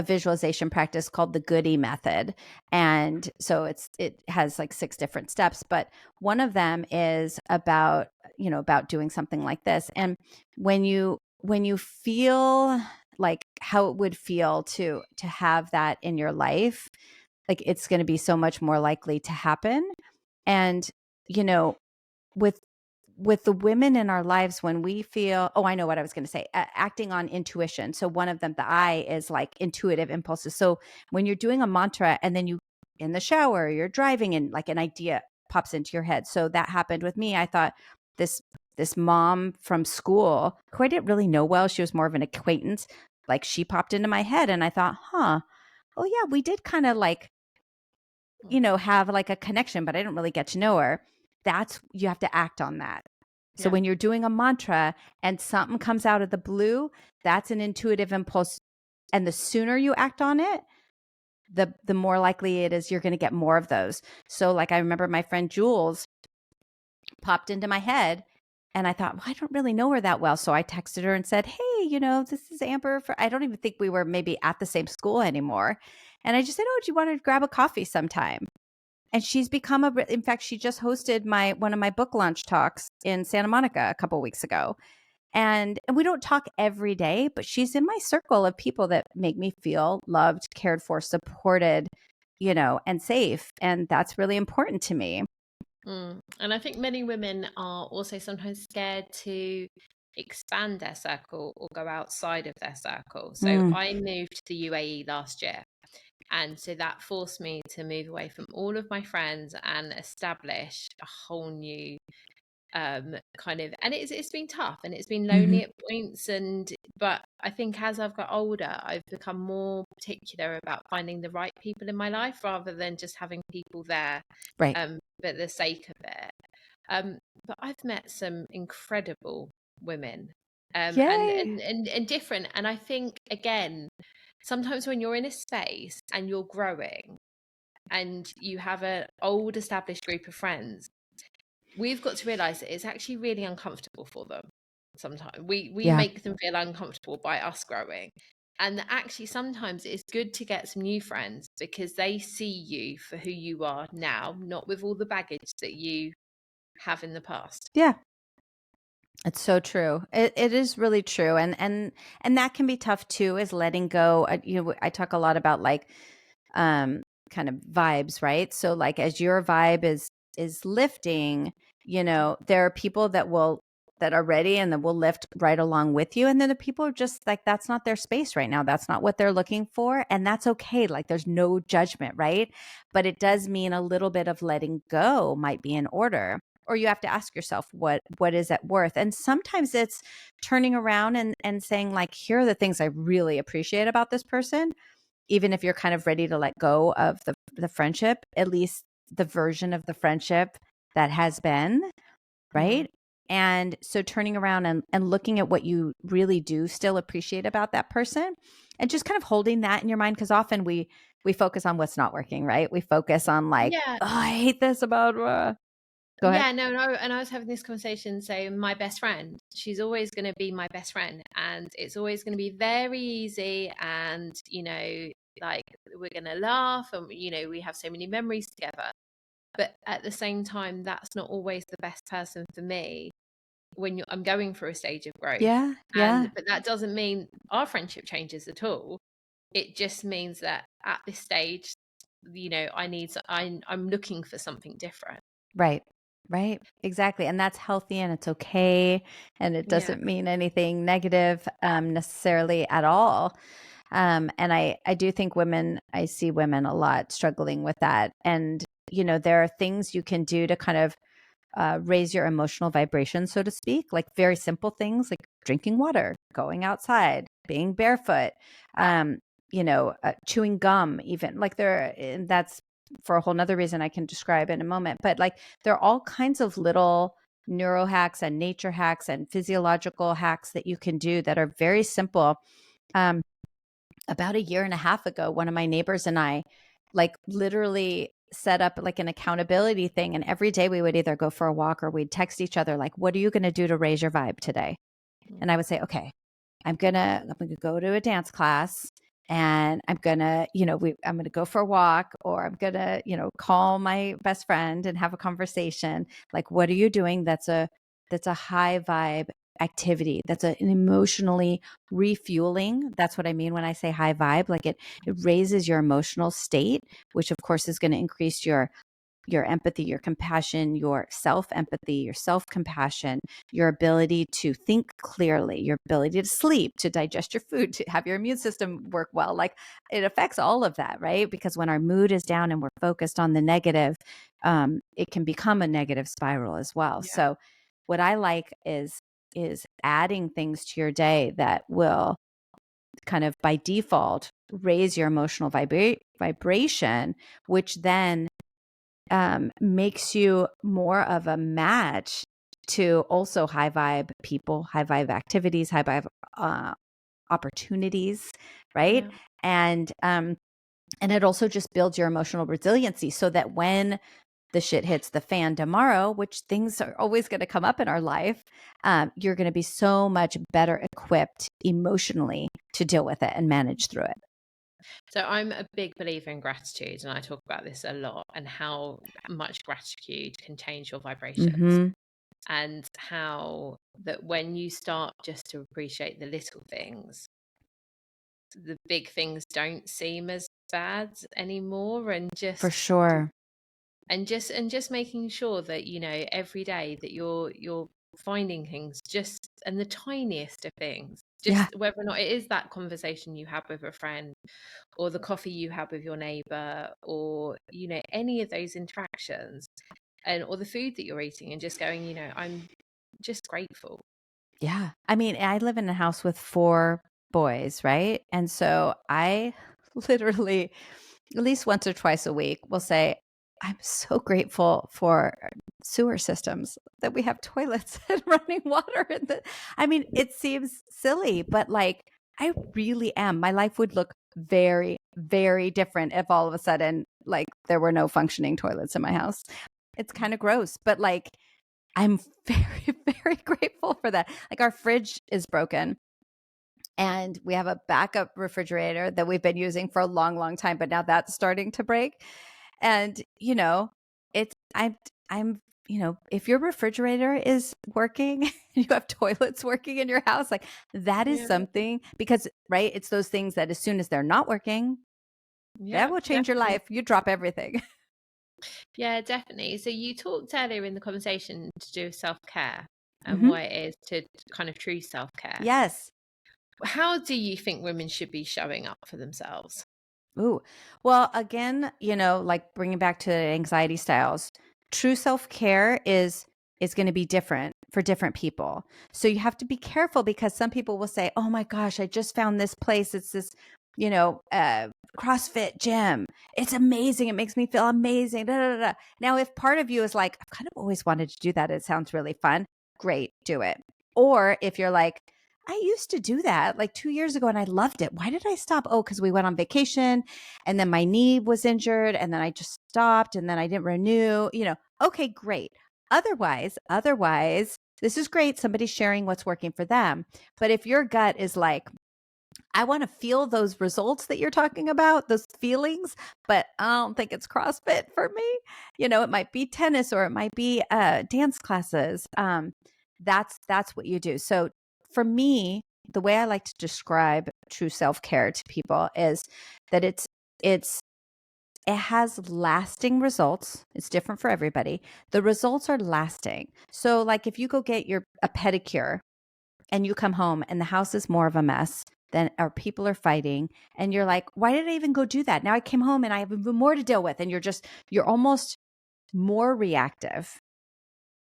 [SPEAKER 2] visualization practice called the Goody method. And so it has like 6 different steps, but one of them is about doing something like this. And when you feel like how it would feel to have that in your life, like it's going to be so much more likely to happen. And with the women in our lives, when we feel, oh, I know what I was going to say, acting on intuition. So one of them, the I, is like intuitive impulses. So when you're doing a mantra and then you, in the shower, you're driving and like an idea pops into your head. So that happened with me. I thought this mom from school, who I didn't really know well, she was more of an acquaintance, like she popped into my head, and I thought, oh yeah, we did kind of like, have like a connection, but I didn't really get to know her. You have to act on that. So
[SPEAKER 1] Yeah.
[SPEAKER 2] when you're doing a mantra and something comes out of the blue, that's an intuitive impulse. And the sooner you act on it, the more likely it is you're going to get more of those. So like I remember my friend Jules popped into my head, and I thought, well, I don't really know her that well. So I texted her and said, hey, this is Amber. I don't even think we were maybe at the same school anymore. And I just said, oh, do you want to grab a coffee sometime? And she's become in fact, she just hosted one of my book launch talks in Santa Monica a couple weeks ago. And we don't talk every day, but she's in my circle of people that make me feel loved, cared for, supported, and safe. And that's really important to me.
[SPEAKER 1] And I think many women are also sometimes scared to expand their circle or go outside of their circle. So
[SPEAKER 2] Mm.
[SPEAKER 1] I moved to the UAE last year. And so that forced me to move away from all of my friends and establish a whole new kind of, and it's been tough and it's been
[SPEAKER 2] Hmm.
[SPEAKER 1] lonely at points, but I think as I've got older, I've become more particular about finding the right people in my life rather than just having people there
[SPEAKER 2] Right.
[SPEAKER 1] for the sake of it. But I've met some incredible women,
[SPEAKER 2] Yay.
[SPEAKER 1] and different. And I think, again, sometimes when you're in a space and you're growing and you have an old established group of friends, we've got to realize that it's actually really uncomfortable for them. Sometimes we
[SPEAKER 2] Yeah.
[SPEAKER 1] make them feel uncomfortable by us growing. And actually, sometimes it's good to get some new friends because they see you for who you are now, not with all the baggage that you have in the past.
[SPEAKER 2] Yeah. It's so true. It is really true, and that can be tough too. Is letting go. I talk a lot about like, kind of vibes, right? So like, as your vibe is lifting, there are people that are ready and that will lift right along with you, and then the people are just like, that's not their space right now. That's not what they're looking for, and that's okay. Like, there's no judgment, right? But it does mean a little bit of letting go might be in order, or you have to ask yourself, what is it worth? And sometimes it's turning around and saying like, here are the things I really appreciate about this person. Even if you're kind of ready to let go of the friendship, at least the version of the friendship that has been,
[SPEAKER 1] Mm.
[SPEAKER 2] right? And so turning around and looking at what you really do still appreciate about that person, and just kind of holding that in your mind, because often we focus on what's not working, right? We focus on like,
[SPEAKER 1] Yeah.
[SPEAKER 2] oh, I hate this about go ahead.
[SPEAKER 1] Yeah, no, and I was having this conversation. So my best friend, she's always going to be my best friend, and it's always going to be very easy, and like we're going to laugh, and we have so many memories together. But at the same time, that's not always the best person for me when I'm going through a stage of growth.
[SPEAKER 2] Yeah, yeah.
[SPEAKER 1] But that doesn't mean our friendship changes at all. It just means that at this stage, I'm looking for something different.
[SPEAKER 2] Right. Right. Exactly. And that's healthy and it's okay. And it
[SPEAKER 1] Yeah.
[SPEAKER 2] doesn't mean anything negative necessarily at all. And I do think I see women a lot struggling with that. And, there are things you can do to kind of raise your emotional vibration, so to speak, like very simple things like drinking water, going outside, being barefoot, chewing gum, even like and that's for a whole nother reason I can describe in a moment. But like, there are all kinds of little neuro hacks and nature hacks and physiological hacks that you can do that are very simple. Um, about a year and a half ago, one of my neighbors and I like literally set up like an accountability thing. And every day we would either go for a walk or we'd text each other, like, what are you going to do to raise your vibe today? And I would say, okay, I'm gonna go to a dance class, and I'm gonna, I'm gonna go for a walk, or I'm gonna, call my best friend and have a conversation. Like, what are you doing that's a high vibe activity, that's an emotionally refueling? That's what I mean when I say high vibe. Like, it raises your emotional state, which of course is going to increase your empathy, your compassion, your self-empathy, your self-compassion, your ability to think clearly, your ability to sleep, to digest your food, to have your immune system work well. Like, it affects all of that, right? Because when our mood is down and we're focused on the negative, it can become a negative spiral as well.
[SPEAKER 1] Yeah.
[SPEAKER 2] So what I like is adding things to your day that will kind of by default raise your emotional vibration, which then makes you more of a match to also high vibe people, high vibe activities, high vibe uh, opportunities, right?
[SPEAKER 1] Yeah.
[SPEAKER 2] And it also just builds your emotional resiliency, so that when the shit hits the fan tomorrow, which things are always going to come up in our life, you're going to be so much better equipped emotionally to deal with it and manage through it.
[SPEAKER 1] So I'm a big believer in gratitude, and I talk about this a lot, and how much gratitude can change your vibrations,
[SPEAKER 2] Mm-hmm.
[SPEAKER 1] and how that when you start just to appreciate the little things, the big things don't seem as bad anymore, and
[SPEAKER 2] For sure.
[SPEAKER 1] just making sure that every day that you're finding things, just and the tiniest of things,
[SPEAKER 2] Yeah.
[SPEAKER 1] just whether or not it is that conversation you have with a friend, or the coffee you have with your neighbor, or any of those interactions, and or the food that you're eating, and just going, I'm just grateful.
[SPEAKER 2] Yeah. I mean, I live in a house with 4 boys, right? And so I literally, at least once or twice a week, will say, I'm so grateful for sewer systems, that we have toilets and running water. I mean, it seems silly, but like, I really am. My life would look very, very different if all of a sudden, like, there were no functioning toilets in my house. It's kind of gross, but like, I'm very, very grateful for that. Like our fridge is broken and we have a backup refrigerator that we've been using for a long, long time, but now that's starting to break. And, it's, I'm, if your refrigerator is working, you have toilets working in your house, like that is
[SPEAKER 1] Yeah.
[SPEAKER 2] something because, right, it's those things that as soon as they're not working, that
[SPEAKER 1] Yeah,
[SPEAKER 2] will change your
[SPEAKER 1] definitely.
[SPEAKER 2] life. You drop everything.
[SPEAKER 1] Yeah, definitely. So you talked earlier in the conversation to do with self-care and
[SPEAKER 2] Hmm.
[SPEAKER 1] what it is to kind of true self-care.
[SPEAKER 2] Yes.
[SPEAKER 1] How do you think women should be showing up for themselves?
[SPEAKER 2] Ooh. Well, again, like bringing back to anxiety styles, true self-care is going to be different for different people. So you have to be careful because some people will say, "Oh my gosh, I just found this place. It's this, CrossFit gym. It's amazing. It makes me feel amazing." Da, da, da, da. Now, if part of you is like, "I've kind of always wanted to do that. It sounds really fun." Great, do it. Or if you're like, I used to do that like 2 years ago and I loved it. Why did I stop? Oh, because we went on vacation and then my knee was injured and then I just stopped and then I didn't renew, okay, great. Otherwise, this is great. Somebody's sharing what's working for them. But if your gut is like, I want to feel those results that you're talking about, those feelings, but I don't think it's CrossFit for me. It might be tennis or it might be dance classes. That's what you do. So for me, the way I like to describe true self-care to people is that it's it has lasting results. It's different for everybody. The results are lasting. So like if you go get a pedicure and you come home and the house is more of a mess than our people are fighting and you're like, why did I even go do that? Now I came home and I have even more to deal with. And you're almost more reactive,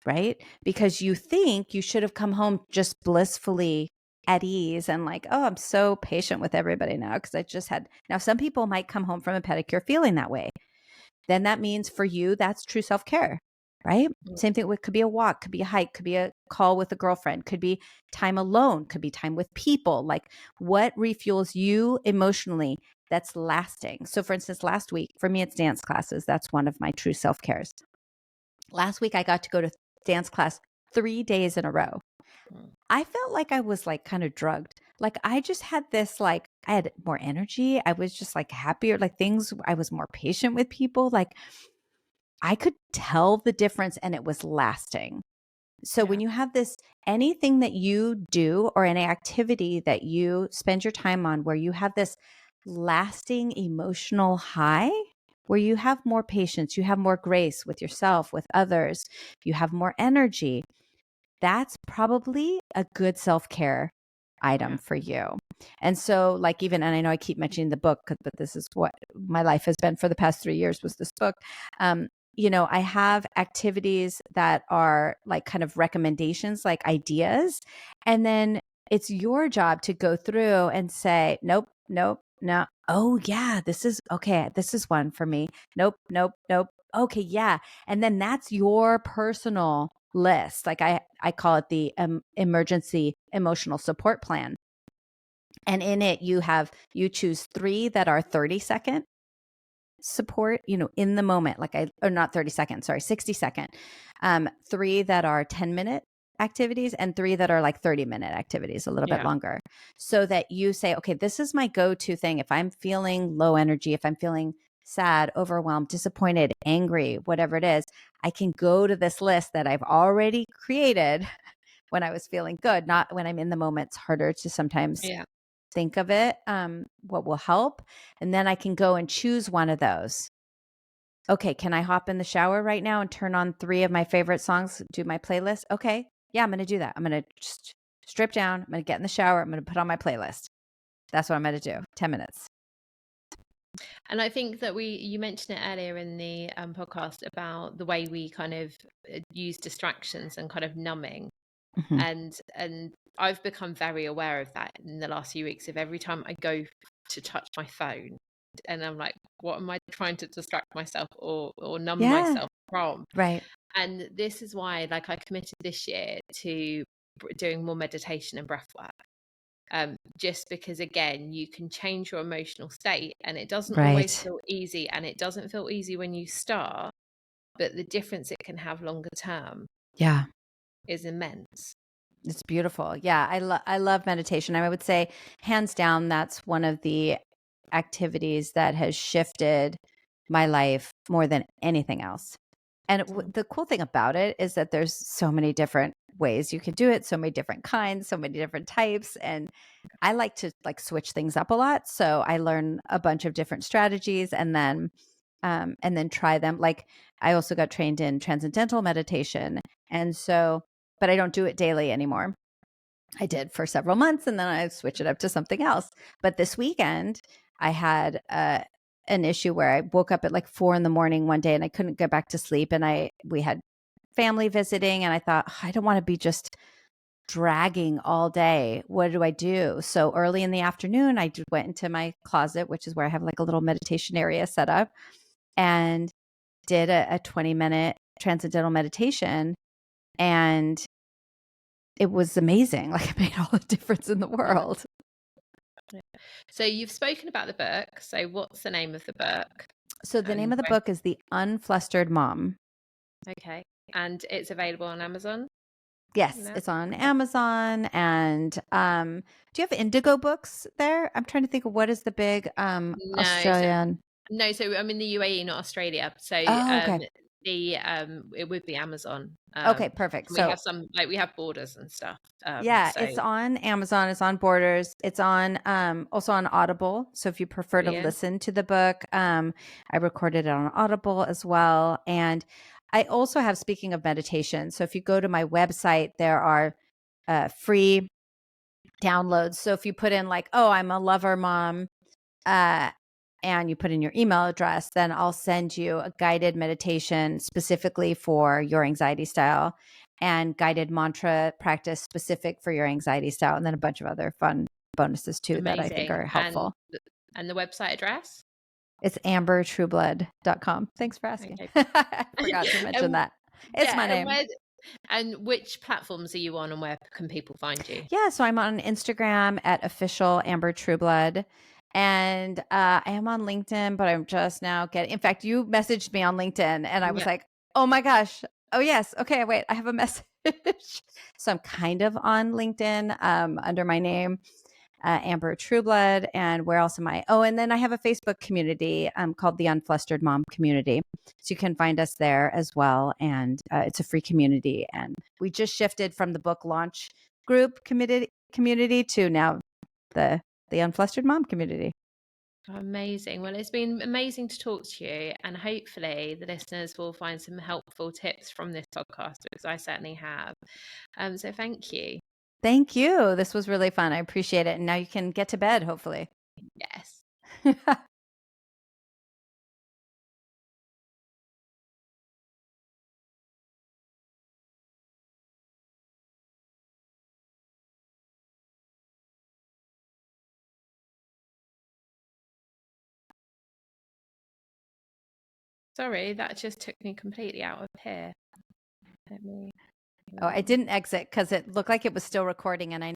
[SPEAKER 2] right? Because you think you should have come home just blissfully at ease and like, oh, I'm so patient with everybody now because I just had. Now, some people might come home from a pedicure feeling that way. Then that means for you, that's true self care, right?
[SPEAKER 1] Mm.
[SPEAKER 2] Same thing with could be a walk, could be a hike, could be a call with a girlfriend, could be time alone, could be time with people. Like what refuels you emotionally that's lasting. So, for instance, last week, for me, it's dance classes. That's one of my true self cares. Last week, I got to go to dance class 3 days in a row.
[SPEAKER 1] Mm.
[SPEAKER 2] I felt like I was like kind of drugged. Like I just had this, like, I had more energy. I was just like happier, like things, I was more patient with people. Like I could tell the difference and it was lasting. So
[SPEAKER 1] Yeah.
[SPEAKER 2] when you have this, anything that you do or any activity that you spend your time on where you have this lasting emotional high, where you have more patience, you have more grace with yourself, with others, you have more energy, that's probably a good self-care item
[SPEAKER 1] Yeah.
[SPEAKER 2] for you. And so like even, and I know I keep mentioning the book, but this is what my life has been for the past 3 years was this book. I have activities that are like kind of recommendations, like ideas. And then it's your job to go through and say, nope, nope, no. Oh yeah, this is okay. This is one for me. Nope, nope, nope. Okay, yeah. And then that's your personal list. Like I call it the emergency emotional support plan. And in it, you choose 3 that are 30-second support, in the moment, like or not 30 seconds, sorry, 60-second, 3 that are 10-minute activities and 3 that are like 30-minute activities, a little bit
[SPEAKER 1] Yeah.
[SPEAKER 2] longer, so that you say, okay, this is my go-to thing. If I'm feeling low energy, if I'm feeling sad, overwhelmed, disappointed, angry, whatever it is, I can go to this list that I've already created when I was feeling good, not when I'm in the moment. It's harder to sometimes
[SPEAKER 1] Yeah.
[SPEAKER 2] think of it, what will help. And then I can go and choose one of those. Okay, can I hop in the shower right now and turn on 3 of my favorite songs, do my playlist? Okay, yeah, I'm going to do that. I'm going to just strip down. I'm going to get in the shower. I'm going to put on my playlist. That's what I'm going to do. 10 minutes.
[SPEAKER 1] And I think that you mentioned it earlier in the podcast about the way we kind of use distractions and kind of numbing.
[SPEAKER 2] Mhm.
[SPEAKER 1] And I've become very aware of that in the last few weeks. Of every time I go to touch my phone, and I'm like, what am I trying to distract myself or numb
[SPEAKER 2] Yeah,
[SPEAKER 1] myself from?
[SPEAKER 2] right.
[SPEAKER 1] And this is why, like, I committed this year to doing more meditation and breath work. Just because, again, you can change your emotional state, and it doesn't always
[SPEAKER 2] Right.
[SPEAKER 1] feel easy, and it doesn't feel easy when you start, but the difference it can have longer term.
[SPEAKER 2] Yeah.
[SPEAKER 1] is immense.
[SPEAKER 2] It's beautiful. Yeah, I love meditation. I would say hands down that's one of the activities that has shifted my life more than anything else. And the cool thing about it is that there's so many different ways you could do it, so many different kinds, so many different types, and I like to like switch things up a lot. So I learn a bunch of different strategies and then try them. Like I also got trained in transcendental meditation. And so, but I don't do it daily anymore. I did for several months and then I switched it up to something else. But this weekend, I had an issue where I woke up at like 4 a.m. one day and I couldn't get back to sleep. And we had family visiting and I thought, "Oh, I don't want to be just dragging all day. What do I do?" So early in the afternoon, I went into my closet, which is where I have like a little meditation area set up, and did a 20-minute transcendental meditation. And it was amazing. Like it made all the difference in the world.
[SPEAKER 1] So you've spoken about the book. So what's the name of the book?
[SPEAKER 2] So the name of the book is The Unflustered Mom.
[SPEAKER 1] Okay. And it's available on Amazon?
[SPEAKER 2] Yes,
[SPEAKER 1] No?
[SPEAKER 2] it's on Amazon. And do you have Indigo books there? I'm trying to think of what is the big
[SPEAKER 1] No,
[SPEAKER 2] Australian.
[SPEAKER 1] so I'm in the UAE, not Australia. So
[SPEAKER 2] Oh, okay.
[SPEAKER 1] it would be Amazon.
[SPEAKER 2] Okay, perfect.
[SPEAKER 1] And we
[SPEAKER 2] So
[SPEAKER 1] have some, like we have Borders and stuff.
[SPEAKER 2] yeah,
[SPEAKER 1] So
[SPEAKER 2] it's on Amazon, it's on Borders, it's on also on Audible. So if you prefer to
[SPEAKER 1] brilliant.
[SPEAKER 2] listen to the book, I recorded it on Audible as well. And I also have, speaking of meditation, so if you go to my website, there are free downloads. So if you put in like, oh, I'm a lover mom, and you put in your email address, then I'll send you a guided meditation specifically for your anxiety style and guided mantra practice specific for your anxiety style, and then a bunch of other fun bonuses too that I think
[SPEAKER 1] Amazing.
[SPEAKER 2] are helpful.
[SPEAKER 1] And the website address?
[SPEAKER 2] It's ambertrueblood.com. Thanks for asking.
[SPEAKER 1] Okay.
[SPEAKER 2] I forgot to mention that. It's my name.
[SPEAKER 1] And which platforms are you on and where can people find you?
[SPEAKER 2] Yeah, so I'm on Instagram at official Amber Trueblood. And I am on LinkedIn, but I'm just now getting, in fact, you messaged me on LinkedIn and I was like, oh my gosh. Oh yes. Okay. Wait, I have a message. So I'm kind of on LinkedIn under my name, Amber Trueblood. And where else am I? Oh, and then I have a Facebook community called the Unflustered Mom Community. So you can find us there as well. And it's a free community. And we just shifted from the book launch group community to now the Unflustered Mom community.
[SPEAKER 1] Amazing. Well, it's been amazing to talk to you, and hopefully the listeners will find some helpful tips from this podcast, because I certainly have. So thank you.
[SPEAKER 2] Thank you. This was really fun. I appreciate it. And now you can get to bed, hopefully.
[SPEAKER 1] Yes. Sorry, that just took me completely out of here.
[SPEAKER 2] Oh, I didn't exit because it looked like it was still recording and I